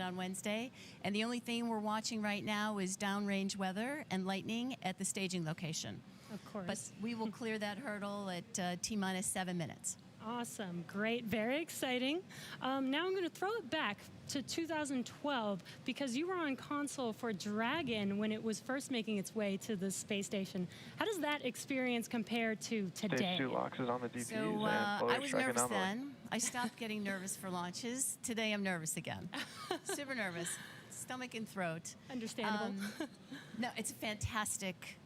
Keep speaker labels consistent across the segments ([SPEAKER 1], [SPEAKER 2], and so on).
[SPEAKER 1] on Wednesday. And the only thing we're watching right now is downrange weather and lightning at the staging location.
[SPEAKER 2] Of course.
[SPEAKER 1] But we will clear that hurdle at T-minus 7 minutes.
[SPEAKER 2] Awesome. Great. Very exciting. Now I'm going to throw it back to 2012 because you were on console for Dragon when it was first making its way to the space station. How does that experience compare to today?
[SPEAKER 3] Stage 2 locks is on the DPUs
[SPEAKER 1] So
[SPEAKER 3] and
[SPEAKER 1] I was
[SPEAKER 3] Dragon
[SPEAKER 1] nervous
[SPEAKER 3] on the way.
[SPEAKER 1] then. I stopped getting nervous for launches. Today I'm nervous again. Super nervous. Stomach and throat.
[SPEAKER 2] Understandable.
[SPEAKER 1] No, it's a fantastic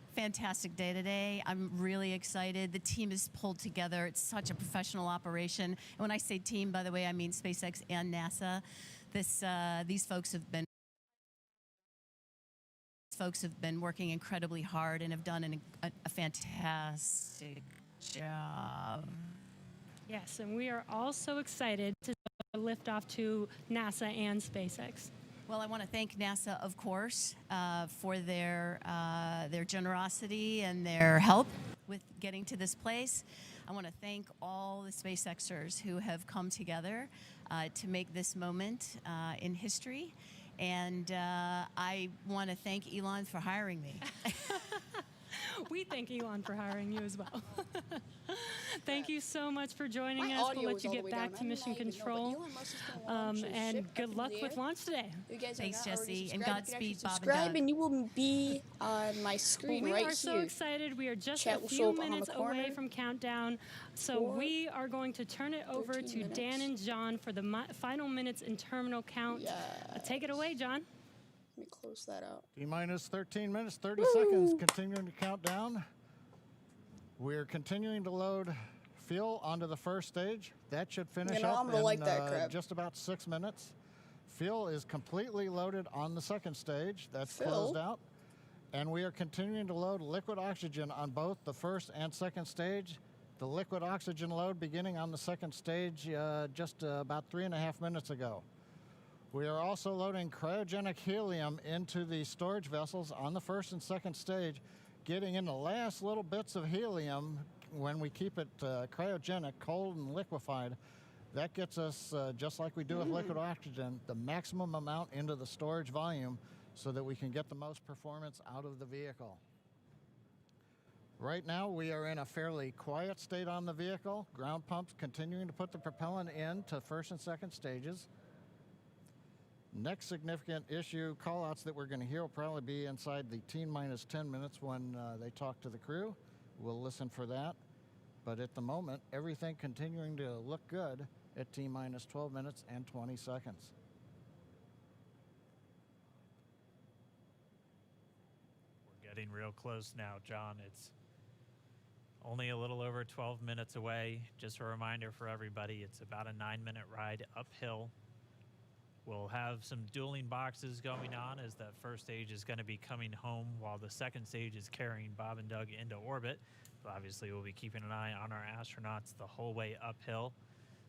[SPEAKER 1] day today. I'm really excited. The team is pulled together. It's such a professional operation. And when I say team, by the way, I mean SpaceX and NASA. These folks have been working incredibly hard and have done a fantastic job.
[SPEAKER 2] Yes, and we are all so excited to lift off to NASA and SpaceX.
[SPEAKER 1] Well, I want to thank NASA, of course, for their generosity and their help with getting to this place. I want to thank all the SpaceXers who have come together to make this moment in history. And I want to thank Elon for hiring me.
[SPEAKER 2] We thank Elon for hiring you as well. Thank you so much for joining
[SPEAKER 4] My
[SPEAKER 2] us.
[SPEAKER 4] audio
[SPEAKER 2] We'll let
[SPEAKER 4] was
[SPEAKER 2] you
[SPEAKER 4] all the
[SPEAKER 2] get
[SPEAKER 4] way
[SPEAKER 2] back
[SPEAKER 4] down.
[SPEAKER 2] to
[SPEAKER 4] I
[SPEAKER 2] mission
[SPEAKER 4] did not even know, but
[SPEAKER 2] control.
[SPEAKER 4] Elon Musk is gonna launch a
[SPEAKER 2] And
[SPEAKER 4] ship
[SPEAKER 2] good
[SPEAKER 4] up
[SPEAKER 2] luck
[SPEAKER 4] in the
[SPEAKER 2] with
[SPEAKER 4] air.
[SPEAKER 2] launch today.
[SPEAKER 4] You guys
[SPEAKER 1] Thanks,
[SPEAKER 4] are not already
[SPEAKER 1] Jesse, and
[SPEAKER 4] subscribed, you can
[SPEAKER 1] Godspeed,
[SPEAKER 4] actually
[SPEAKER 1] Bob and
[SPEAKER 4] subscribe
[SPEAKER 1] Doug.
[SPEAKER 4] and you will be on my screen
[SPEAKER 2] We
[SPEAKER 4] right
[SPEAKER 2] are so
[SPEAKER 4] here.
[SPEAKER 2] excited. We are just
[SPEAKER 4] Chat
[SPEAKER 2] a
[SPEAKER 4] will show
[SPEAKER 2] few
[SPEAKER 4] up on the
[SPEAKER 2] minutes
[SPEAKER 4] corner.
[SPEAKER 2] away from countdown. So
[SPEAKER 4] For
[SPEAKER 2] we are going to turn it over
[SPEAKER 4] 13
[SPEAKER 2] to Dan
[SPEAKER 4] minutes.
[SPEAKER 2] and John for the final minutes in terminal count. Take it away, John.
[SPEAKER 4] Let me close that out.
[SPEAKER 5] T-minus 13 minutes, 30 seconds, continuing to count down. We're continuing to load fuel onto the first stage. That should finish
[SPEAKER 4] You know,
[SPEAKER 5] up
[SPEAKER 4] I'm gonna
[SPEAKER 5] in
[SPEAKER 4] like that crap.
[SPEAKER 5] just about 6 minutes. Fuel is completely loaded on the second stage. That's
[SPEAKER 4] Phil?
[SPEAKER 5] closed out. And we are continuing to load liquid oxygen on both the first and second stage. The liquid oxygen load beginning on the second stage just about 3.5 minutes ago. We are also loading cryogenic helium into the storage vessels on the first and second stage, getting in the last little bits of helium when we keep it cryogenic, cold and liquefied. That gets us, just like we do with liquid oxygen, the maximum amount into the storage volume so that we can get the most performance out of the vehicle. Right now, we are in a fairly quiet state on the vehicle. Ground pumps continuing to put the propellant in to first and second stages. Next significant issue callouts that we're going to hear will probably be inside the T-minus 10 minutes when they talk to the crew. We'll listen for that. But at the moment, everything continuing to look good at T-minus 12 minutes and 20 seconds.
[SPEAKER 6] We're getting real close now, John. It's only a little over 12 minutes away. Just a reminder for everybody, it's about a 9-minute ride uphill. We'll have some dueling boxes going on as that first stage is going to be coming home while the second stage is carrying Bob and Doug into orbit. But obviously, we'll be keeping an eye on our astronauts the whole way uphill.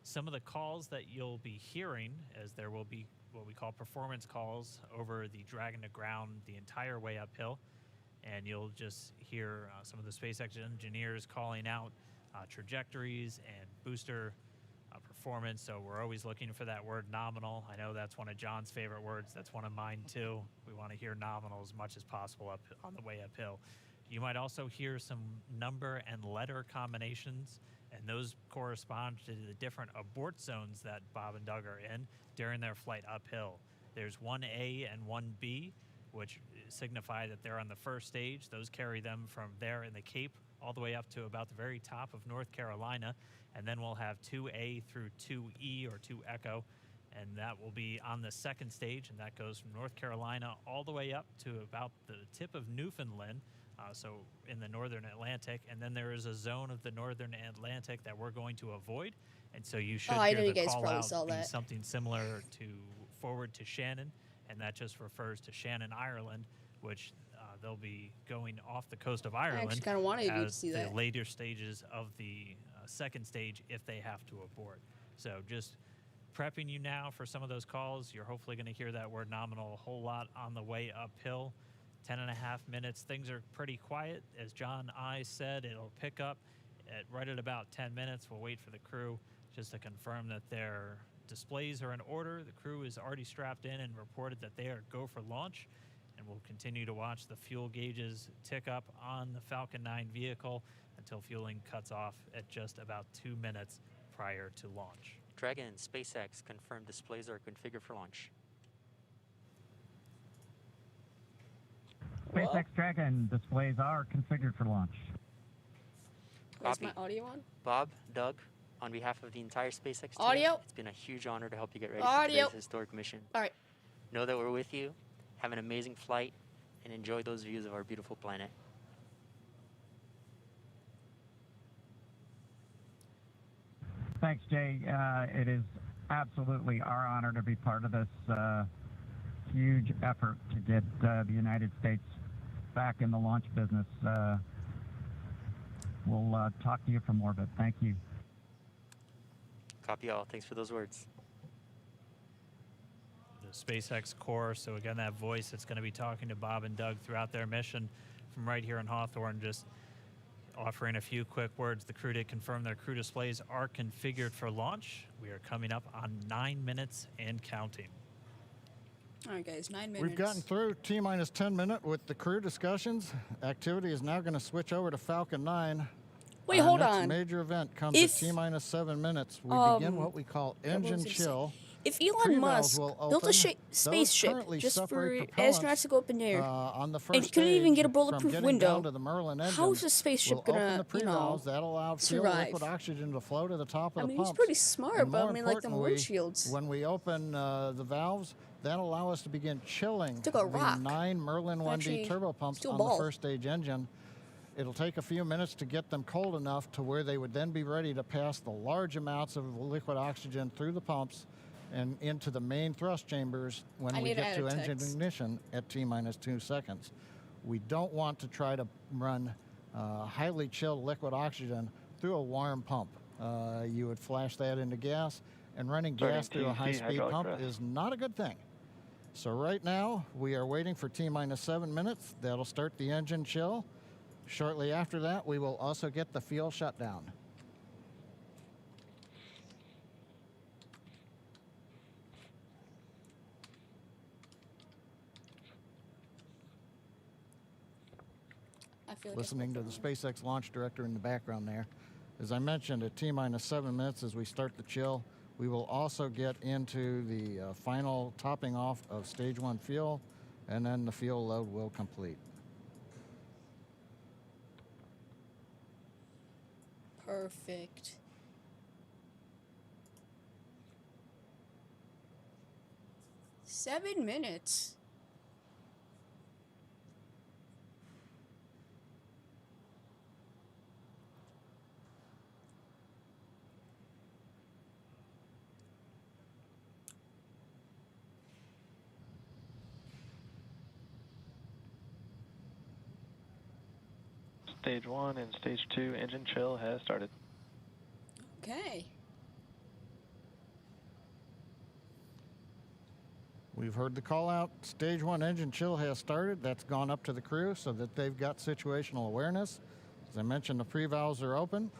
[SPEAKER 6] Some of the calls that you'll be hearing, as there will be what we call performance calls over the Dragon to ground the entire way uphill. And you'll just hear some of the SpaceX engineers calling out trajectories and booster performance. So we're always looking for that word nominal. I know that's one of John's favorite words. That's one of mine too. We want to hear nominal as much as possible up on the way uphill. You might also hear some number and letter combinations, and those correspond to the different abort zones that Bob and Doug are in during their flight uphill. There's 1A and 1B, which signify that they're on the first stage. Those carry them from there in the Cape all the way up to about the very top of North Carolina. And then we'll have 2A through 2E or 2 Echo, and that will be on the second stage, and that goes from North Carolina all the way up to about the tip of Newfoundland, so in the northern Atlantic. And then there is a zone of the northern Atlantic that we're going to avoid, and so you should hear the call out be something similar to forward to Shannon, and that just refers to Shannon, Ireland, which they'll be going off the coast of Ireland.
[SPEAKER 4] I actually kind of wanted you to see
[SPEAKER 6] the
[SPEAKER 4] that.
[SPEAKER 6] later stages of the second stage if they have to abort. So just prepping you now for some of those calls. You're hopefully going to hear that word nominal a whole lot on the way uphill. 10.5 minutes. Things are pretty quiet. As John I said, it'll pick up right at about 10 minutes. We'll wait for the crew just to confirm that they're displays are in order. The crew is already strapped in and reported that they are go for launch, and we'll continue to watch the fuel gauges tick up on the Falcon 9 vehicle until fueling cuts off at just about 2 minutes prior to launch.
[SPEAKER 3] Dragon, SpaceX confirmed displays are configured for launch.
[SPEAKER 7] SpaceX Dragon displays are configured for launch.
[SPEAKER 4] Where's my
[SPEAKER 3] Copy.
[SPEAKER 4] audio on?
[SPEAKER 3] Bob, Doug, on behalf of the entire SpaceX team,
[SPEAKER 4] Audio.
[SPEAKER 3] it's been a huge honor to help you get ready
[SPEAKER 4] Audio.
[SPEAKER 3] for today's historic mission.
[SPEAKER 4] All right.
[SPEAKER 3] Know that we're with you. Have an amazing flight and enjoy those views of our beautiful planet.
[SPEAKER 7] Thanks, Jay. It is absolutely our honor to be part of this huge effort to get the United States back in the launch business. We'll talk to you from orbit. Thank you.
[SPEAKER 3] Copy all. Thanks for those words.
[SPEAKER 6] The SpaceX core, so again, that voice that's going to be talking to Bob and Doug throughout their mission from right here in Hawthorne, just offering a few quick words. The crew did confirm their crew displays are configured for launch. We are coming up on 9 minutes and counting.
[SPEAKER 4] All right, guys. 9 minutes.
[SPEAKER 5] We've gotten through T-minus 10 minute with the crew discussions. Activity is now going to switch over to Falcon 9.
[SPEAKER 4] Wait,
[SPEAKER 5] Our
[SPEAKER 4] hold
[SPEAKER 5] next
[SPEAKER 4] on.
[SPEAKER 5] major event comes
[SPEAKER 4] If-
[SPEAKER 5] at T-minus 7 minutes. We begin what we call
[SPEAKER 4] what was
[SPEAKER 5] engine
[SPEAKER 4] I gonna say?
[SPEAKER 5] chill.
[SPEAKER 4] If Elon
[SPEAKER 5] Pre-valves
[SPEAKER 4] Musk
[SPEAKER 5] will
[SPEAKER 4] built
[SPEAKER 5] open.
[SPEAKER 4] a spaceship
[SPEAKER 5] currently
[SPEAKER 4] just for
[SPEAKER 5] separate
[SPEAKER 4] astronauts to go up in there,
[SPEAKER 5] on the
[SPEAKER 4] and
[SPEAKER 5] first
[SPEAKER 4] he couldn't even
[SPEAKER 5] stage
[SPEAKER 4] get a
[SPEAKER 5] from
[SPEAKER 4] bulletproof
[SPEAKER 5] getting
[SPEAKER 4] window,
[SPEAKER 5] down to the Merlin engine,
[SPEAKER 4] how is the spaceship
[SPEAKER 5] we'll open
[SPEAKER 4] gonna,
[SPEAKER 5] the pre-valves. That'll allow fuel
[SPEAKER 4] survive?
[SPEAKER 5] liquid oxygen to flow to the top of
[SPEAKER 4] I
[SPEAKER 5] the
[SPEAKER 4] mean,
[SPEAKER 5] pumps.
[SPEAKER 4] he's pretty smart,
[SPEAKER 5] And
[SPEAKER 4] but I
[SPEAKER 5] more
[SPEAKER 4] mean, like them
[SPEAKER 5] importantly,
[SPEAKER 4] windshields.
[SPEAKER 5] when we open the valves, that'll allow us to begin chilling
[SPEAKER 4] Took a
[SPEAKER 5] the
[SPEAKER 4] rock.
[SPEAKER 5] 9 Merlin 1D
[SPEAKER 4] Actually,
[SPEAKER 5] turbo pumps
[SPEAKER 4] still
[SPEAKER 5] on
[SPEAKER 4] ball.
[SPEAKER 5] the first stage engine. It'll take a few minutes to get them cold enough to where they would then be ready to pass the large amounts of liquid oxygen through the pumps and into the main thrust chambers when
[SPEAKER 4] I
[SPEAKER 5] we
[SPEAKER 4] need to
[SPEAKER 5] get
[SPEAKER 4] add
[SPEAKER 5] to
[SPEAKER 4] a
[SPEAKER 5] engine
[SPEAKER 4] text.
[SPEAKER 5] ignition at T-minus 2 seconds. We don't want to try to run highly chilled liquid oxygen through a warm pump. You would flash that into gas, and running gas through a high-speed pump is not a good thing. So right now, we are waiting for T-minus 7 minutes. That'll start the engine chill. Shortly after that, we will also get the fuel shutdown.
[SPEAKER 4] I feel like
[SPEAKER 5] Listening to the SpaceX launch director in the background there. As I mentioned, at T-minus 7 minutes as we start the chill, we will also get into the final topping off of stage 1 fuel, and then the fuel load will complete.
[SPEAKER 4] Perfect. Seven minutes.
[SPEAKER 8] Stage 1 and Stage 2 engine chill has started.
[SPEAKER 4] Okay.
[SPEAKER 5] We've heard the call out. Stage 1 engine chill has started. That's gone up to the crew so that they've got situational awareness. As I mentioned, the pre-valves are open.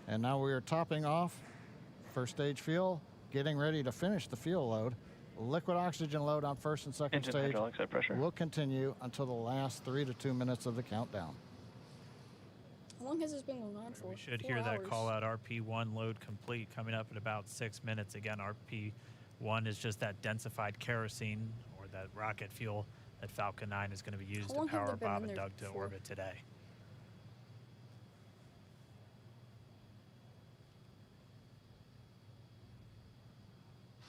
[SPEAKER 5] And now we are topping off first stage fuel, getting ready to finish the fuel load. Liquid oxygen load on first and second
[SPEAKER 8] Engine
[SPEAKER 5] stage
[SPEAKER 8] hydraulics at pressure.
[SPEAKER 5] will continue until the last 3 to 2 minutes of the countdown.
[SPEAKER 4] How long has this been going on for?
[SPEAKER 6] We should
[SPEAKER 4] 4
[SPEAKER 6] hear that
[SPEAKER 4] hours.
[SPEAKER 6] call out RP1 load complete coming up in about 6 minutes. Again, RP1 is just that densified kerosene or that rocket fuel that Falcon 9 is going to be used
[SPEAKER 4] How
[SPEAKER 6] to
[SPEAKER 4] long have
[SPEAKER 6] power
[SPEAKER 4] they been
[SPEAKER 6] Bob
[SPEAKER 4] in
[SPEAKER 6] and
[SPEAKER 4] there
[SPEAKER 6] Doug to
[SPEAKER 4] for?
[SPEAKER 6] orbit today.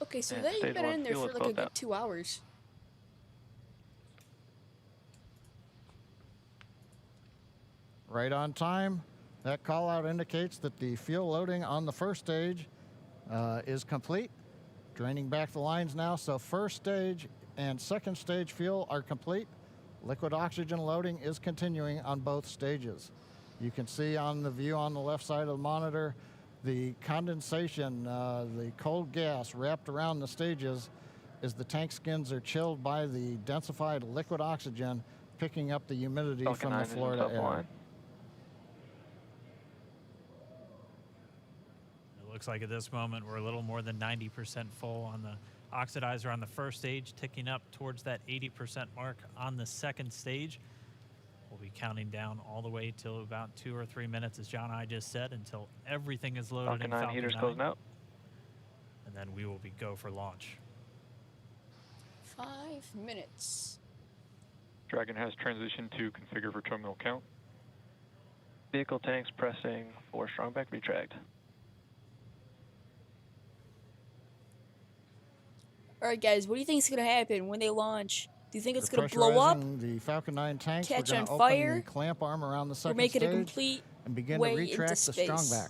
[SPEAKER 4] Okay, so
[SPEAKER 8] And
[SPEAKER 4] they've
[SPEAKER 8] stage
[SPEAKER 4] been
[SPEAKER 8] 1
[SPEAKER 4] in there
[SPEAKER 8] fuel
[SPEAKER 4] for
[SPEAKER 8] is
[SPEAKER 4] like a
[SPEAKER 8] closed
[SPEAKER 4] good
[SPEAKER 8] out.
[SPEAKER 4] 2 hours.
[SPEAKER 5] Right on time. That call out indicates that the fuel loading on the first stage is complete. Draining back the lines now, so first stage and second stage fuel are complete. Liquid oxygen loading is continuing on both stages. You can see on the view on the left side of the monitor the condensation, the cold gas wrapped around the stages as the tank skins are chilled by the densified liquid oxygen picking up the humidity
[SPEAKER 8] Falcon
[SPEAKER 5] from
[SPEAKER 8] 9
[SPEAKER 5] the
[SPEAKER 8] engine
[SPEAKER 5] Florida air.
[SPEAKER 8] self-align.
[SPEAKER 6] It looks like at this moment we're a little more than 90% full on the oxidizer on the first stage, ticking up towards that 80% mark on the second stage. We'll be counting down all the way till about 2 or 3 minutes, as John and I just said, until everything is loaded
[SPEAKER 8] Falcon
[SPEAKER 6] in
[SPEAKER 8] 9
[SPEAKER 6] Falcon
[SPEAKER 8] heaters
[SPEAKER 6] 9.
[SPEAKER 8] closing out.
[SPEAKER 6] And then we will be go for launch.
[SPEAKER 4] 5 minutes.
[SPEAKER 8] Dragon has transitioned to configure for terminal count. Vehicle tanks pressing for strongback retract.
[SPEAKER 4] Alright, guys, what do you think is going to happen when they launch? Do you think it's going to blow up?
[SPEAKER 5] Pressurizing the Falcon 9 tanks.
[SPEAKER 4] Catch
[SPEAKER 5] We're
[SPEAKER 4] on
[SPEAKER 5] going to open
[SPEAKER 4] fire,
[SPEAKER 5] the clamp arm around the
[SPEAKER 4] or
[SPEAKER 5] second
[SPEAKER 4] make it a
[SPEAKER 5] stage
[SPEAKER 4] complete
[SPEAKER 5] and begin
[SPEAKER 4] way
[SPEAKER 5] to
[SPEAKER 4] into
[SPEAKER 5] retract the
[SPEAKER 4] space?
[SPEAKER 5] strongback.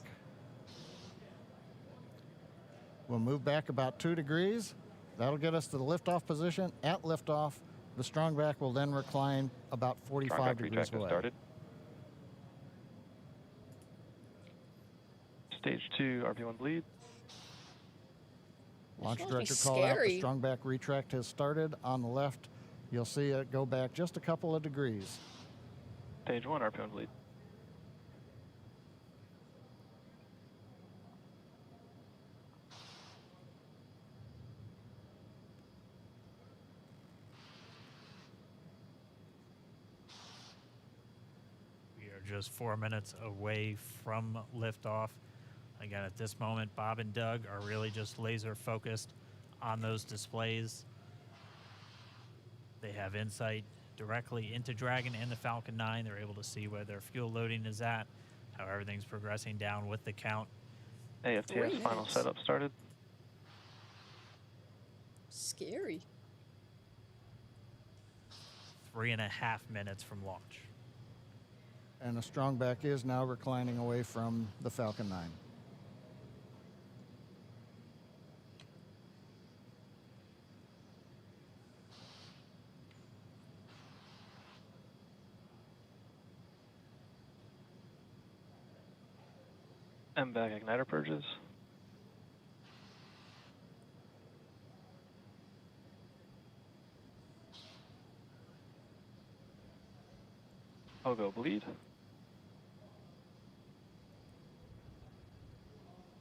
[SPEAKER 5] We'll move back about 2 degrees. That'll get us to the liftoff position. At liftoff, the strongback will then recline about 45
[SPEAKER 8] Strongback
[SPEAKER 5] degrees
[SPEAKER 8] retract has
[SPEAKER 5] away.
[SPEAKER 8] started. Stage 2, RP1 bleed.
[SPEAKER 5] Launch
[SPEAKER 4] This must be
[SPEAKER 5] director called out. The
[SPEAKER 4] scary.
[SPEAKER 5] strongback retract has started. On the left, you'll see it go back just a couple of degrees.
[SPEAKER 8] Stage 1, RP1 bleed.
[SPEAKER 6] We are just 4 minutes away from liftoff. Again, at this moment, Bob and Doug are really just laser focused on those displays. They have insight directly into Dragon and the Falcon 9. They're able to see where their fuel loading is at, how everything's progressing down with the count.
[SPEAKER 8] AFTS
[SPEAKER 4] 3
[SPEAKER 8] final
[SPEAKER 4] minutes.
[SPEAKER 8] setup started.
[SPEAKER 4] Scary.
[SPEAKER 6] 3.5 minutes from launch.
[SPEAKER 5] And the strongback is now reclining away from the Falcon 9.
[SPEAKER 8] MVAC igniter purges. Pogo bleed.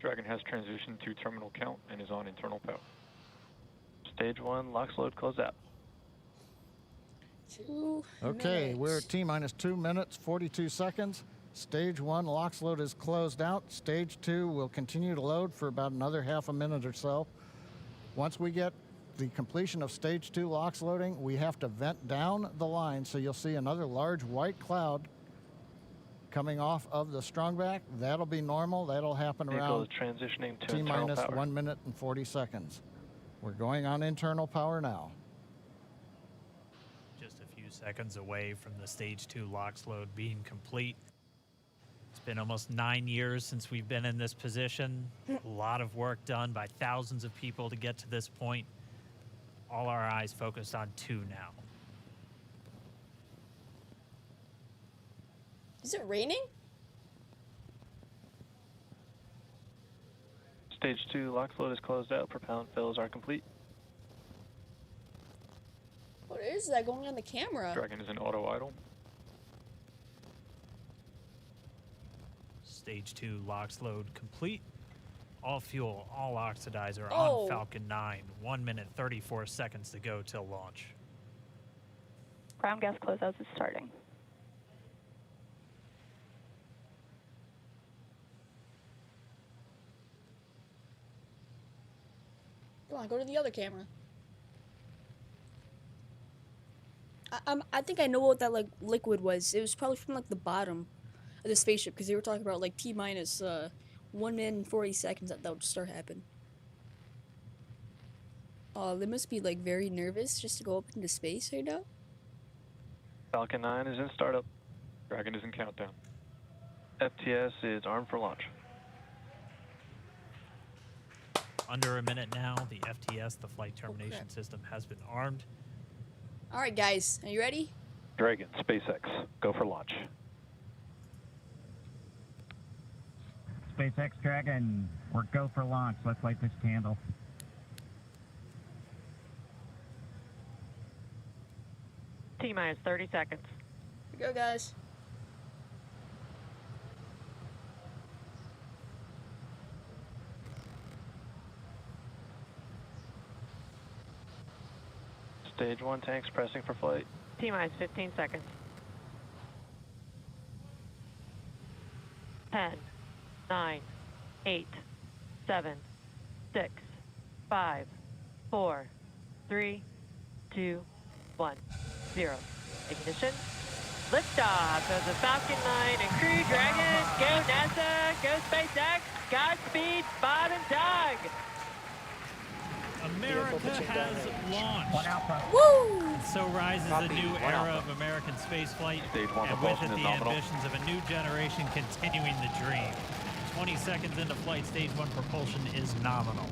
[SPEAKER 8] Dragon has transitioned to terminal count and is on internal power. Stage 1, LOX load closed out.
[SPEAKER 4] 2
[SPEAKER 5] Okay,
[SPEAKER 4] minutes.
[SPEAKER 5] we're at T-minus 2 minutes, 42 seconds. Stage 1 LOX load is closed out. Stage 2 will continue to load for about another half a minute or so. Once we get the completion of Stage 2 LOX loading, we have to vent down the line, so you'll see another large white cloud coming off of the strongback. That'll be normal. That'll happen
[SPEAKER 8] Vehicle
[SPEAKER 5] around
[SPEAKER 8] is transitioning to internal
[SPEAKER 5] T-minus
[SPEAKER 8] power.
[SPEAKER 5] 1 minute and 40 seconds. We're going on internal power now.
[SPEAKER 6] Just a few seconds away from the Stage 2 LOX load being complete. It's been almost 9 years since we've been in this position. A lot of work done by thousands of people to get to this point. All our eyes focused on 2 now.
[SPEAKER 4] Is it raining?
[SPEAKER 8] Stage 2 LOX load is closed out. Propellant fills are complete.
[SPEAKER 4] What is that going on the camera?
[SPEAKER 8] Dragon is in auto idle.
[SPEAKER 6] Stage 2 LOX load complete. All fuel, all oxidizer
[SPEAKER 4] Oh.
[SPEAKER 6] on Falcon 9. 1 minute, 34 seconds to go till launch.
[SPEAKER 9] Ground gas closeouts is starting.
[SPEAKER 4] Come on, go to the other camera. I think I know what that like liquid was. It was probably from like the bottom of the spaceship because they were talking about like T-minus 1 minute and 40 seconds that would start happen. Oh, they must be like very nervous just to go up into space right now.
[SPEAKER 8] Falcon 9 is in startup. Dragon is in countdown. FTS is armed for launch.
[SPEAKER 6] Under a minute now, the FTS, the flight termination
[SPEAKER 4] crap.
[SPEAKER 6] system, has been armed.
[SPEAKER 4] All right, guys, are you ready?
[SPEAKER 8] Dragon, SpaceX, go for launch.
[SPEAKER 7] SpaceX Dragon, we're go for launch. Let's light this candle.
[SPEAKER 9] T-minus 30 seconds.
[SPEAKER 4] Here we go, guys.
[SPEAKER 8] Stage 1 tanks pressing for flight.
[SPEAKER 10] T-minus 15 seconds. 10, 9, 8, 7, 6, 5, 4, 3, 2, 1, 0. Ignition. Liftoff of the Falcon 9 and Crew Dragon. Go NASA, go SpaceX, Godspeed, Bob and Doug.
[SPEAKER 6] America has launched.
[SPEAKER 4] Woo!
[SPEAKER 6] And so rises a new era of American spaceflight,
[SPEAKER 8] Stage 1
[SPEAKER 6] and with it
[SPEAKER 8] propulsion is
[SPEAKER 6] the
[SPEAKER 8] nominal.
[SPEAKER 6] ambitions of a new generation continuing the dream. 20 seconds into flight, stage 1 propulsion is nominal.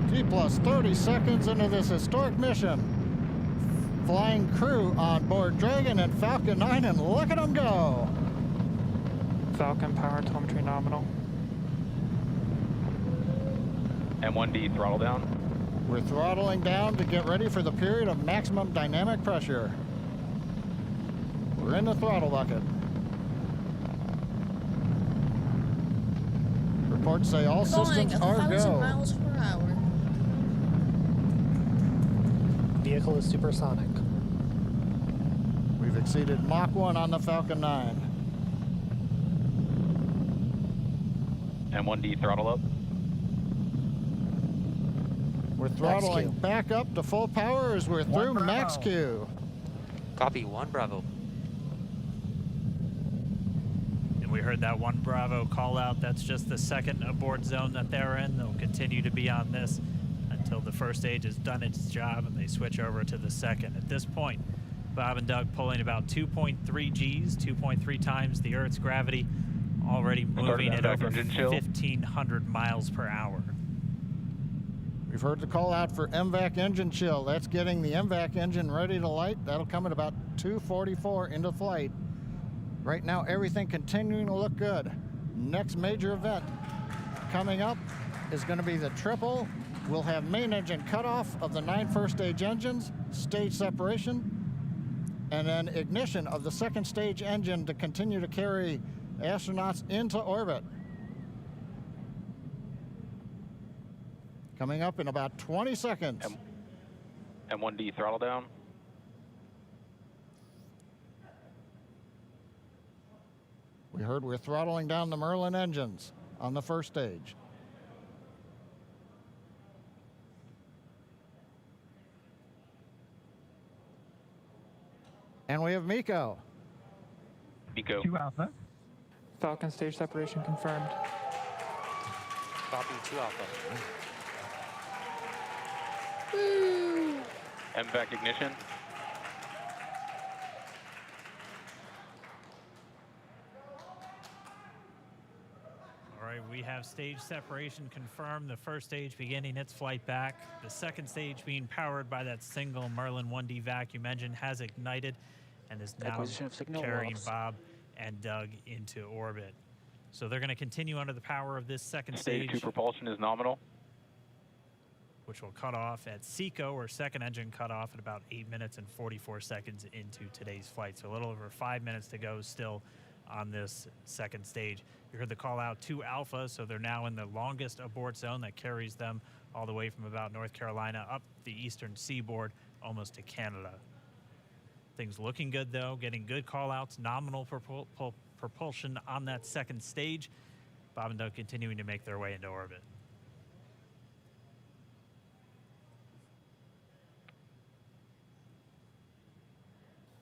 [SPEAKER 5] T plus 30 seconds into this historic mission. Flying crew on board Dragon and Falcon 9, and look at them go.
[SPEAKER 11] Falcon power telemetry nominal.
[SPEAKER 8] M1D throttle down.
[SPEAKER 5] We're throttling down to get ready for the period of maximum dynamic pressure. We're in the throttle bucket. Reports say all systems are
[SPEAKER 4] 1,000
[SPEAKER 5] go.
[SPEAKER 4] miles per hour.
[SPEAKER 11] Vehicle is supersonic.
[SPEAKER 5] We've exceeded Mach 1 on the Falcon 9.
[SPEAKER 8] M1D throttle up.
[SPEAKER 5] We're throttling back up to full power as we're through max Q.
[SPEAKER 3] Copy 1 Bravo.
[SPEAKER 6] And we heard that 1 Bravo call out. That's just the second abort zone that they're in. They'll continue to be on this until the first stage has done its job and they switch over to the second. At this point, Bob and Doug pulling about 2.3 Gs, 2.3 times the Earth's gravity, already moving at over 1,500 miles per hour.
[SPEAKER 5] We've heard the call out for MVAC engine chill. That's getting the MVAC engine ready to light. That'll come at about 2:44 into flight. Right now, everything continuing to look good. Next major event coming up is going to be the triple. We'll have main engine cutoff of the 9 first stage engines, stage separation, and then ignition of the second stage engine to continue to carry astronauts into orbit. Coming up in about 20 seconds.
[SPEAKER 8] M1D throttle down.
[SPEAKER 5] We heard we're throttling down the Merlin engines on the first stage. And we have Miko.
[SPEAKER 8] Miko.
[SPEAKER 7] 2 Alpha.
[SPEAKER 11] Falcon stage separation confirmed.
[SPEAKER 3] Copy 2 Alpha.
[SPEAKER 4] Woo!
[SPEAKER 8] MVAC ignition.
[SPEAKER 6] All right, we have stage separation confirmed. The first stage beginning its flight back. The second stage being powered by that single Merlin 1D vacuum engine has ignited and is now carrying Bob and Doug into orbit. So they're going to continue under the power of this second
[SPEAKER 8] Stage
[SPEAKER 6] stage,
[SPEAKER 8] 2 propulsion is nominal.
[SPEAKER 6] which will cut off at SECO, or second engine cut off, at about 8 minutes and 44 seconds into today's flight. So a little over 5 minutes to go still on this second stage. You heard the call out to Alpha, so they're now in the longest abort zone that carries them all the way from about North Carolina up the eastern seaboard almost to Canada. Things looking good though, getting good call outs, nominal propulsion on that second stage. Bob and Doug continuing to make their way into orbit.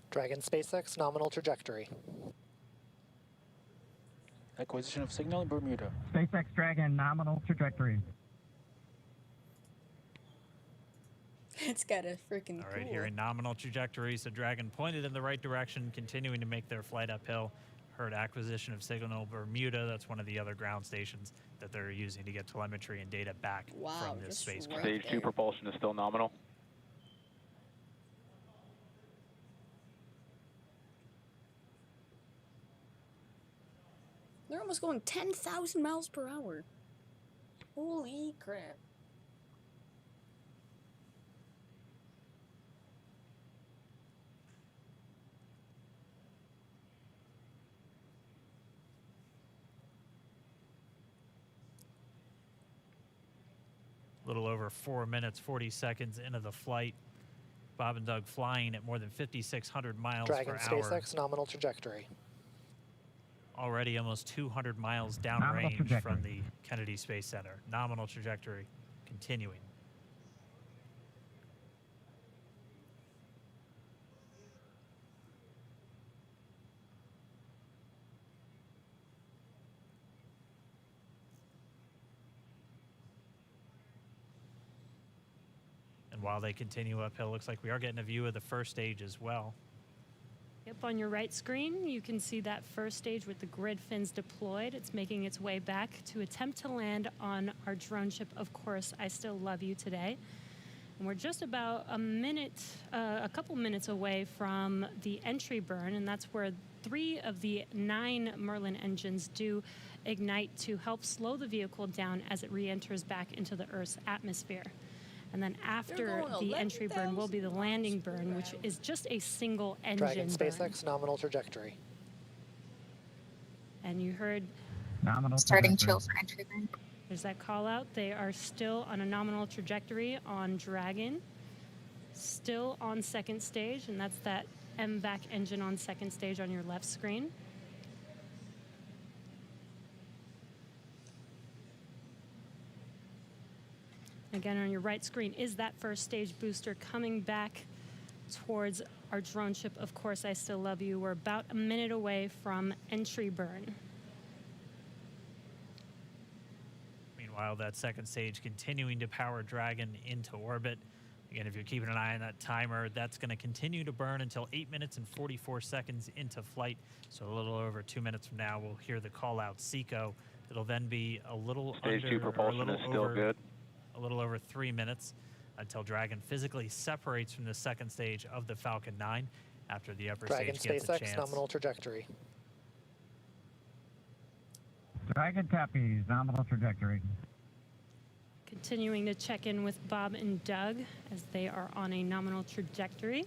[SPEAKER 11] Dragon SpaceX nominal trajectory.
[SPEAKER 12] Acquisition of signal in Bermuda.
[SPEAKER 7] SpaceX Dragon nominal trajectory.
[SPEAKER 4] It's got a freaking
[SPEAKER 6] All right,
[SPEAKER 4] cool.
[SPEAKER 6] here in nominal trajectory, so Dragon pointed in the right direction, continuing to make their flight uphill. Heard acquisition of signal Bermuda. That's one of the other ground stations that they're using to get telemetry and data back from this spacecraft.
[SPEAKER 8] Stage 2 propulsion is still nominal.
[SPEAKER 4] They're almost going 10,000 miles per hour. Holy crap.
[SPEAKER 6] A little over 4 minutes, 40 seconds into the flight. Bob and Doug flying at more than 5,600 miles
[SPEAKER 11] Dragon
[SPEAKER 6] per hour.
[SPEAKER 11] SpaceX nominal trajectory.
[SPEAKER 6] Already almost 200 miles
[SPEAKER 7] Nominal
[SPEAKER 6] downrange
[SPEAKER 7] trajectory.
[SPEAKER 6] from the Kennedy Space Center. Nominal trajectory continuing. And while they continue uphill, looks like we are getting a view of the first stage as well.
[SPEAKER 2] Yep, on your right screen, you can see that first stage with the grid fins deployed. It's making its way back to attempt to land on our drone ship, Of Course, I Still Love You today. And we're just about a couple minutes away from the entry burn, and that's where 3 of the 9 Merlin engines do ignite to help slow the vehicle down as it re-enters back into the Earth's atmosphere. And then after the entry burn will be the landing burn, which is just a single engine
[SPEAKER 11] Dragon
[SPEAKER 2] burn.
[SPEAKER 11] SpaceX nominal trajectory.
[SPEAKER 2] And you heard
[SPEAKER 7] Nominal
[SPEAKER 13] Starting
[SPEAKER 7] trajectory.
[SPEAKER 13] chill for entry burn.
[SPEAKER 2] there's that call out. They are still on a nominal trajectory on Dragon, still on second stage, and that's that MVAC engine on second stage on your left screen. Again, on your right screen is that first stage booster coming back towards our drone ship, Of Course, I Still Love You. We're about a minute away from entry burn.
[SPEAKER 6] Meanwhile, that second stage continuing to power Dragon into orbit. Again, if you're keeping an eye on that timer, that's going to continue to burn until 8 minutes and 44 seconds into flight. So a little over 2 minutes from now, we'll hear the call out SECO. It'll then be a little
[SPEAKER 8] Stage
[SPEAKER 6] under,
[SPEAKER 8] 2 propulsion is still good.
[SPEAKER 6] A little over 3 minutes until Dragon physically separates from the second stage of the Falcon 9 after the upper
[SPEAKER 11] Dragon
[SPEAKER 6] stage gets a
[SPEAKER 11] SpaceX
[SPEAKER 6] chance.
[SPEAKER 11] nominal trajectory.
[SPEAKER 7] Dragon Cappies, nominal trajectory.
[SPEAKER 2] Continuing to check in with Bob and Doug as they are on a nominal trajectory.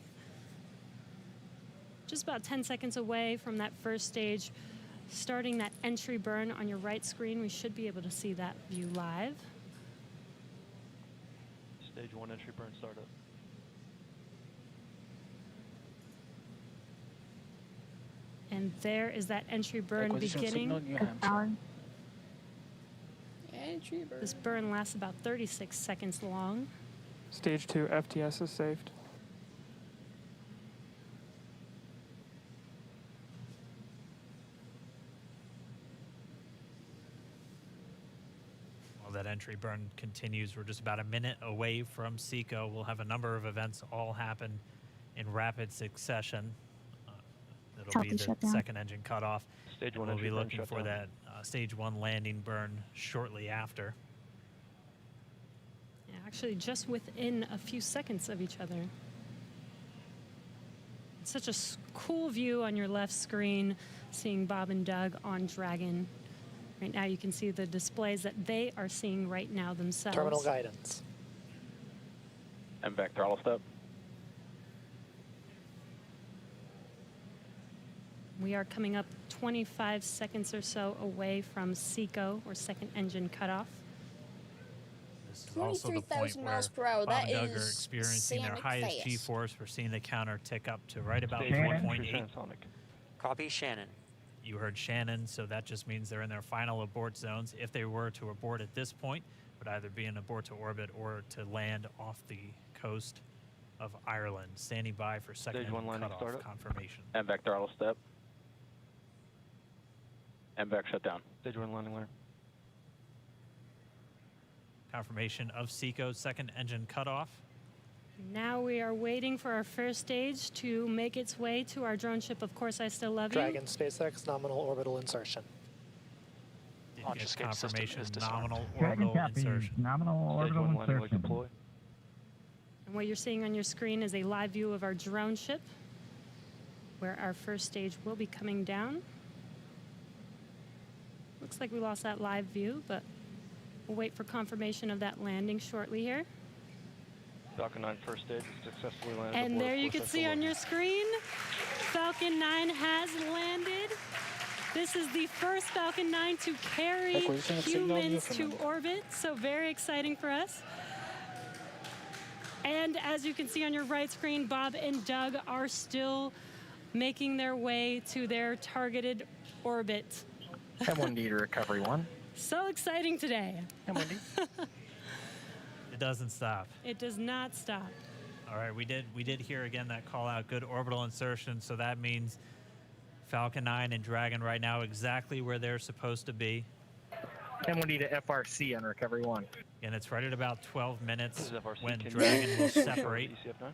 [SPEAKER 2] Just about 10 seconds away from that first stage, starting that entry burn on your right screen. We should be able to see that view live.
[SPEAKER 8] Stage 1 entry burn startup.
[SPEAKER 2] And there is that entry burn
[SPEAKER 12] Acquisition
[SPEAKER 2] beginning.
[SPEAKER 12] signal, New Hampshire.
[SPEAKER 4] Entry burn.
[SPEAKER 2] This burn lasts about 36 seconds long.
[SPEAKER 11] Stage 2 FTS is saved.
[SPEAKER 6] While that entry burn continues, we're just about a minute away from SECO. We'll have a number of events all happen in rapid succession. It'll be the second engine cutoff.
[SPEAKER 8] Stage 1
[SPEAKER 6] We'll
[SPEAKER 8] entry
[SPEAKER 6] be
[SPEAKER 8] burn
[SPEAKER 6] looking
[SPEAKER 8] shut
[SPEAKER 6] for
[SPEAKER 8] down.
[SPEAKER 6] that stage 1 landing burn shortly after.
[SPEAKER 2] Yeah, actually, just within a few seconds of each other. It's such a cool view on your left screen, seeing Bob and Doug on Dragon. Right now, you can see the displays that they are seeing right now themselves.
[SPEAKER 11] Terminal guidance.
[SPEAKER 8] MVAC throttle step.
[SPEAKER 2] We are coming up 25 seconds or so away from SECO, or second engine cutoff.
[SPEAKER 6] This is also the point
[SPEAKER 4] 23,000
[SPEAKER 6] where
[SPEAKER 4] miles per hour.
[SPEAKER 6] Bob
[SPEAKER 4] That
[SPEAKER 6] and Doug are
[SPEAKER 4] is
[SPEAKER 6] experiencing their
[SPEAKER 4] Sonic
[SPEAKER 6] highest
[SPEAKER 4] fast.
[SPEAKER 6] G-force. We're seeing the counter tick up to right about
[SPEAKER 8] Stage 1
[SPEAKER 7] Shannon.
[SPEAKER 8] entry
[SPEAKER 6] 1.8.
[SPEAKER 8] transonic.
[SPEAKER 3] Copy, Shannon.
[SPEAKER 6] You heard Shannon, so that just means they're in their final abort zones. If they were to abort at this point, it would either be an abort to orbit or to land off the coast of Ireland. Standing by for second
[SPEAKER 8] Stage 1
[SPEAKER 6] engine
[SPEAKER 8] landing
[SPEAKER 6] cutoff
[SPEAKER 8] startup.
[SPEAKER 6] confirmation.
[SPEAKER 8] MVAC throttle step. MVAC shut down. Stage 1 landing line.
[SPEAKER 6] Confirmation of SECO's second engine cutoff.
[SPEAKER 2] Now we are waiting for our first stage to make its way to our drone ship, Of Course, I Still Love You.
[SPEAKER 11] Dragon SpaceX nominal orbital insertion.
[SPEAKER 6] Did
[SPEAKER 12] Launch
[SPEAKER 6] get
[SPEAKER 12] escape system
[SPEAKER 6] confirmation
[SPEAKER 12] is disarmed.
[SPEAKER 6] nominal
[SPEAKER 7] Dragon
[SPEAKER 6] orbital
[SPEAKER 7] Cappies,
[SPEAKER 6] insertion.
[SPEAKER 7] nominal
[SPEAKER 8] Stage
[SPEAKER 7] orbital
[SPEAKER 8] 1 landing leg
[SPEAKER 7] insertion.
[SPEAKER 8] deploy.
[SPEAKER 2] And what you're seeing on your screen is a live view of our drone ship, where our first stage will be coming down. Looks like we lost that live view, but we'll wait for confirmation of that landing shortly here.
[SPEAKER 8] Falcon 9 first stage successfully landed.
[SPEAKER 2] And
[SPEAKER 8] aboard
[SPEAKER 2] there you
[SPEAKER 8] Of Course
[SPEAKER 2] can
[SPEAKER 8] I
[SPEAKER 2] see
[SPEAKER 8] Still
[SPEAKER 2] on
[SPEAKER 8] Love
[SPEAKER 2] your screen, Falcon 9 has landed. This is the first Falcon 9 to carry
[SPEAKER 12] Acquisition of signal
[SPEAKER 2] humans to
[SPEAKER 12] Newfoundland.
[SPEAKER 2] orbit, so very exciting for us. And as you can see on your right screen, Bob and Doug are still making their way to their targeted orbit.
[SPEAKER 12] M1D to recovery 1.
[SPEAKER 2] So exciting today.
[SPEAKER 12] M1D.
[SPEAKER 6] It doesn't stop.
[SPEAKER 2] It does not stop.
[SPEAKER 6] All right, we did hear again that call out, good orbital insertion, so that means Falcon 9 and Dragon right now exactly where they're supposed to be.
[SPEAKER 12] M1D to FRC on recovery 1.
[SPEAKER 6] And it's right at about 12 minutes
[SPEAKER 8] This is FRC.
[SPEAKER 6] when
[SPEAKER 8] Can you
[SPEAKER 6] Dragon will
[SPEAKER 8] show
[SPEAKER 6] separate.
[SPEAKER 8] ECF9?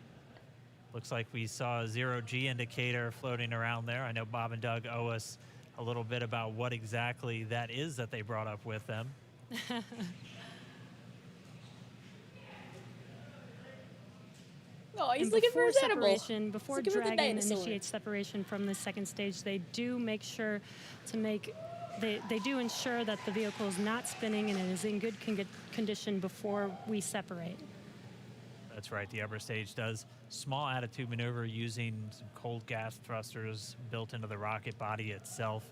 [SPEAKER 6] Looks like we saw a 0G indicator floating around there. I know Bob and Doug owe us a little bit about what exactly that is that they brought up with them.
[SPEAKER 4] Oh, he's
[SPEAKER 2] And
[SPEAKER 4] looking for
[SPEAKER 2] before
[SPEAKER 4] his animal.
[SPEAKER 2] separation, before
[SPEAKER 4] looking for the
[SPEAKER 2] Dragon
[SPEAKER 4] dinosaur.
[SPEAKER 2] initiates separation from the second stage, they do make sure to make, they do ensure that the vehicle is not spinning and it is in good condition before we separate.
[SPEAKER 6] That's right, the upper stage does small attitude maneuver using some cold gas thrusters built into the rocket body itself.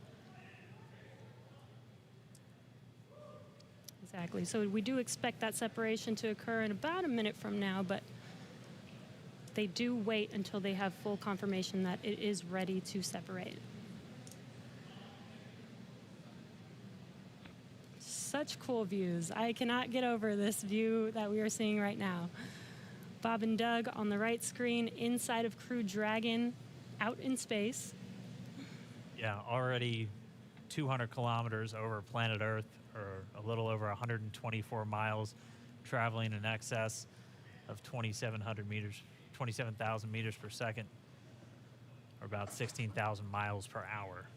[SPEAKER 2] Exactly. So we do expect that separation to occur in about a minute from now, but they do wait until they have full confirmation that it is ready to separate. Such cool views. I cannot get over this view that we are seeing right now. Bob and Doug on the right screen inside of Crew Dragon out in space.
[SPEAKER 6] Yeah, already 200 kilometers over planet Earth, or a little over 124 miles, traveling in excess of 2,700 meters, 27,000 meters per second, or about 16,000 miles per hour.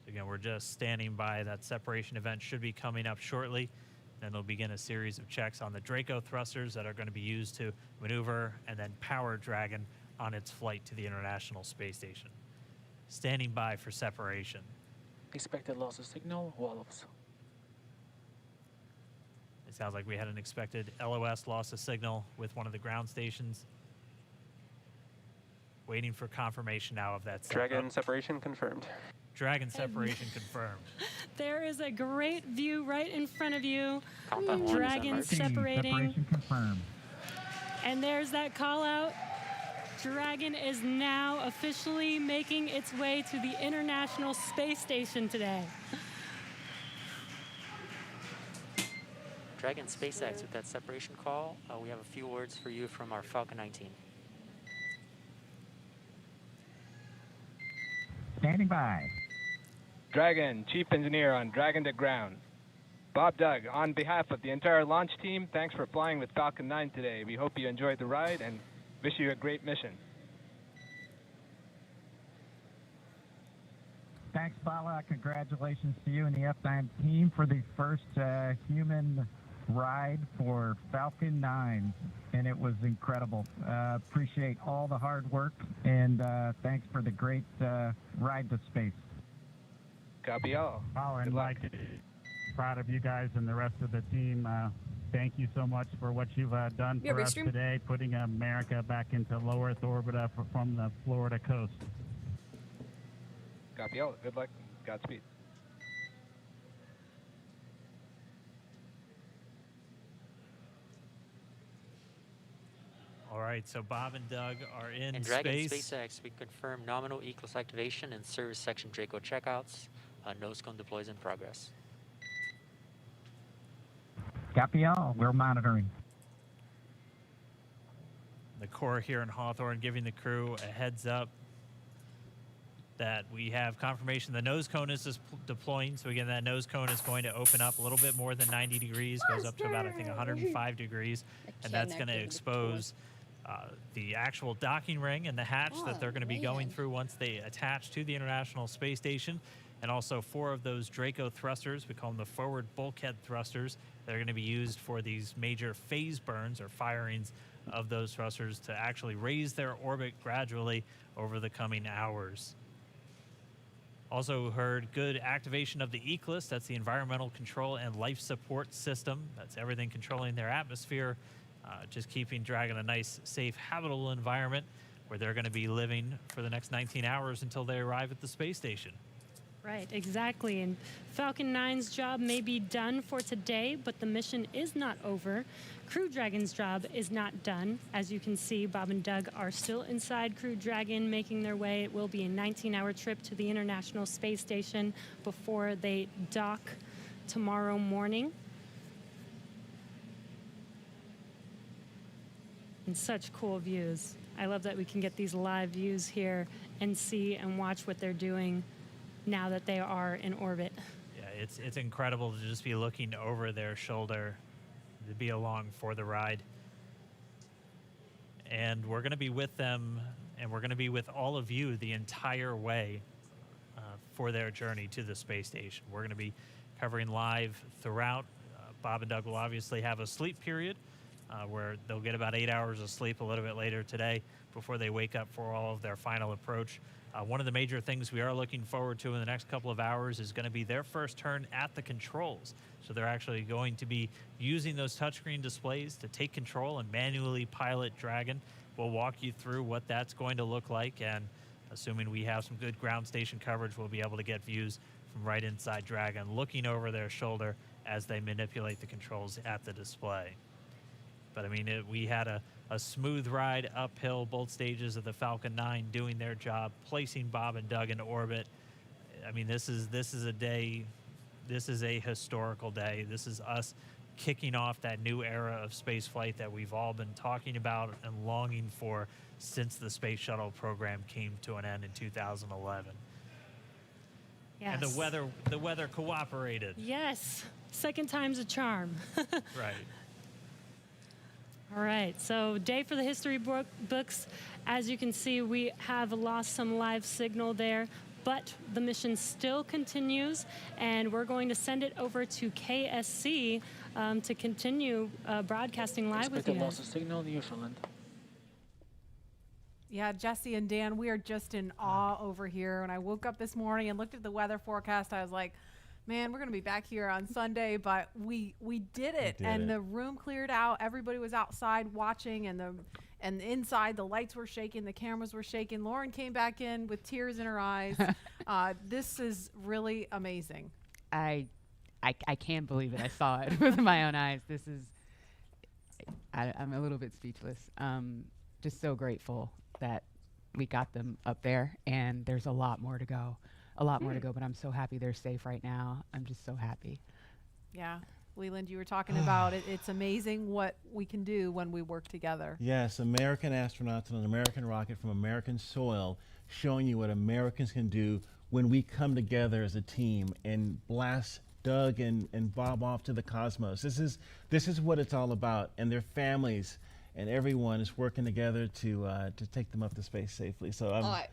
[SPEAKER 6] Again, we're just standing by. That separation event should be coming up shortly. Then they'll begin a series of checks on the Draco thrusters that are going to be used to maneuver and then power Dragon on its flight to the International Space Station. Standing by for separation.
[SPEAKER 12] Expected loss of signal, Wallops.
[SPEAKER 6] It sounds like we had an expected LOS loss of signal with one of the ground stations. Waiting for confirmation now of that.
[SPEAKER 8] Dragon separation confirmed.
[SPEAKER 6] Dragon separation confirmed.
[SPEAKER 2] There is a great view right in front of you.
[SPEAKER 3] Countdown one,
[SPEAKER 2] Dragon
[SPEAKER 3] is that right?
[SPEAKER 2] separating.
[SPEAKER 7] Separation confirmed.
[SPEAKER 2] And there's that call out. Dragon is now officially making its way to the International Space Station today.
[SPEAKER 3] Dragon SpaceX with that separation call. We have a few words for you from our Falcon 9 team.
[SPEAKER 7] Standing by.
[SPEAKER 13] Dragon, Chief Engineer on Dragon to Ground. Bob Doug, on behalf of the entire launch team, thanks for flying with Falcon 9 today. We hope you enjoyed the ride and wish you a great mission.
[SPEAKER 7] Thanks, Bala. Congratulations to you and the F9 team for the first human ride for Falcon 9. And it was incredible. Appreciate all the hard work, and thanks for the great ride to space.
[SPEAKER 13] Copy all.
[SPEAKER 7] Oh,
[SPEAKER 13] Good
[SPEAKER 7] and
[SPEAKER 13] luck.
[SPEAKER 7] Mike, proud of you guys and the rest of the team. Thank you so much for what you've done
[SPEAKER 4] Yeah,
[SPEAKER 7] for us
[SPEAKER 4] Rexstream.
[SPEAKER 7] today, putting America back into low Earth orbit from the Florida coast.
[SPEAKER 13] Copy all. Good luck. Godspeed.
[SPEAKER 6] All right, so Bob and Doug are in
[SPEAKER 3] And Dragon
[SPEAKER 6] space.
[SPEAKER 3] SpaceX, we confirm nominal E-Class activation and service section Draco checkouts. Nose cone deploys in progress.
[SPEAKER 7] Copy all. We're monitoring.
[SPEAKER 6] The Corps here in Hawthorne giving the crew a heads up that we have confirmation the nose cone is deploying. So again, that nose cone is going to open up a little bit more than 90 degrees, goes up to about, I think, 105 degrees. And that's going to expose the actual docking ring and the hatch that they're going to be going through once they attach to the International Space Station. And also 4 of those Draco thrusters, we call them the forward bulkhead thrusters, that are going to be used for these major phase burns or firings of those thrusters to actually raise their orbit gradually over the coming hours. Also heard good activation of the ECLIS, that's the Environmental Control and Life Support System. That's everything controlling their atmosphere, just keeping Dragon a nice, safe, habitable environment where they're going to be living for the next 19 hours until they arrive at the space station.
[SPEAKER 2] Right, exactly. And Falcon 9's job may be done for today, but the mission is not over. Crew Dragon's job is not done. As you can see, Bob and Doug are still inside Crew Dragon, making their way. It will be a 19-hour trip to the International Space Station before they dock tomorrow morning. And such cool views. I love that we can get these live views here and see and watch what they're doing now that they are in orbit.
[SPEAKER 6] Yeah, it's incredible to just be looking over their shoulder, to be along for the ride. And we're going to be with them, and we're going to be with all of you the entire way for their journey to the space station. We're going to be covering live throughout. Bob and Doug will obviously have a sleep period where they'll get about 8 hours of sleep a little bit later today before they wake up for all of their final approach. One of the major things we are looking forward to in the next couple of hours is going to be their first turn at the controls. So they're actually going to be using those touchscreen displays to take control and manually pilot Dragon. We'll walk you through what that's going to look like, and assuming we have some good ground station coverage, we'll be able to get views from right inside Dragon, looking over their shoulder as they manipulate the controls at the display. But I mean, we had a smooth ride uphill, both stages of the Falcon 9 doing their job, placing Bob and Doug in orbit. I mean, this is a day, this is a historical day. This is us kicking off that new era of space flight that we've all been talking about and longing for since the space shuttle program came to an end in 2011.
[SPEAKER 2] Yes.
[SPEAKER 6] And the weather cooperated.
[SPEAKER 2] Yes, second time's a charm.
[SPEAKER 6] Right.
[SPEAKER 2] All right, so day for the history books. As you can see, we have lost some live signal there, but the mission still continues, and we're going to send it over to KSC to continue broadcasting live with you
[SPEAKER 12] Expected loss
[SPEAKER 2] guys.
[SPEAKER 12] of signal in Newfoundland.
[SPEAKER 14] Yeah, Jesse and Dan, we are just in awe over here. When I woke up this morning and looked at the weather forecast, I was like, man, we're going to be back here on Sunday, but we did it. The room cleared out. Everybody was outside watching, and inside the lights were shaking, the cameras were shaking. Lauren came back in with tears in her eyes. This is really amazing.
[SPEAKER 15] I can't believe it. I saw it with my own eyes. This is, I'm a little bit speechless. Just so grateful that we got them up there, and there's a lot more to go. But I'm so happy they're safe right now. I'm just so happy.
[SPEAKER 14] Yeah. Leland, you were talking about it. It's amazing what we can do when we work together.
[SPEAKER 16] Yes, American astronauts on an American rocket from American soil, showing you what Americans can do when we come together as a team and blast Doug and Bob off to the cosmos. This is what it's all about, and their families and everyone is working together to take them up to space safely. So I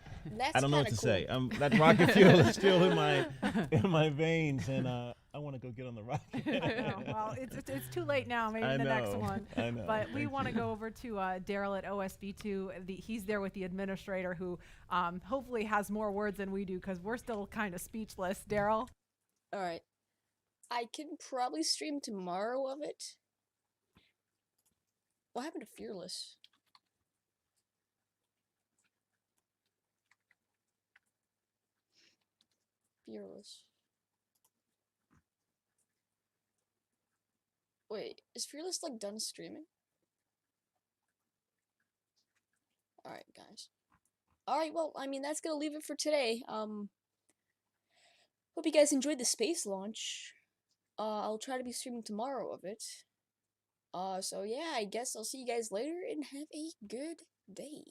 [SPEAKER 16] don't know what to say. That rocket fuel is still in my veins, and I want to go get on the rocket.
[SPEAKER 14] I know. Well, it's too late now. Maybe the next one.
[SPEAKER 16] I know.
[SPEAKER 14] But we want to go over to Daryl at OSB2. He's there with the administrator, who hopefully has more words than we do, because we're still kind of speechless. Daryl?
[SPEAKER 4] All right. I can probably stream tomorrow of it. What happened to Fearless? Fearless. Wait, is Fearless like done streaming? Alright, guys. Alright, well, I mean, that's gonna leave it for today. Hope you guys enjoyed the space launch. I'll try to be streaming tomorrow of it. So yeah, I guess I'll see you guys later and have a good day.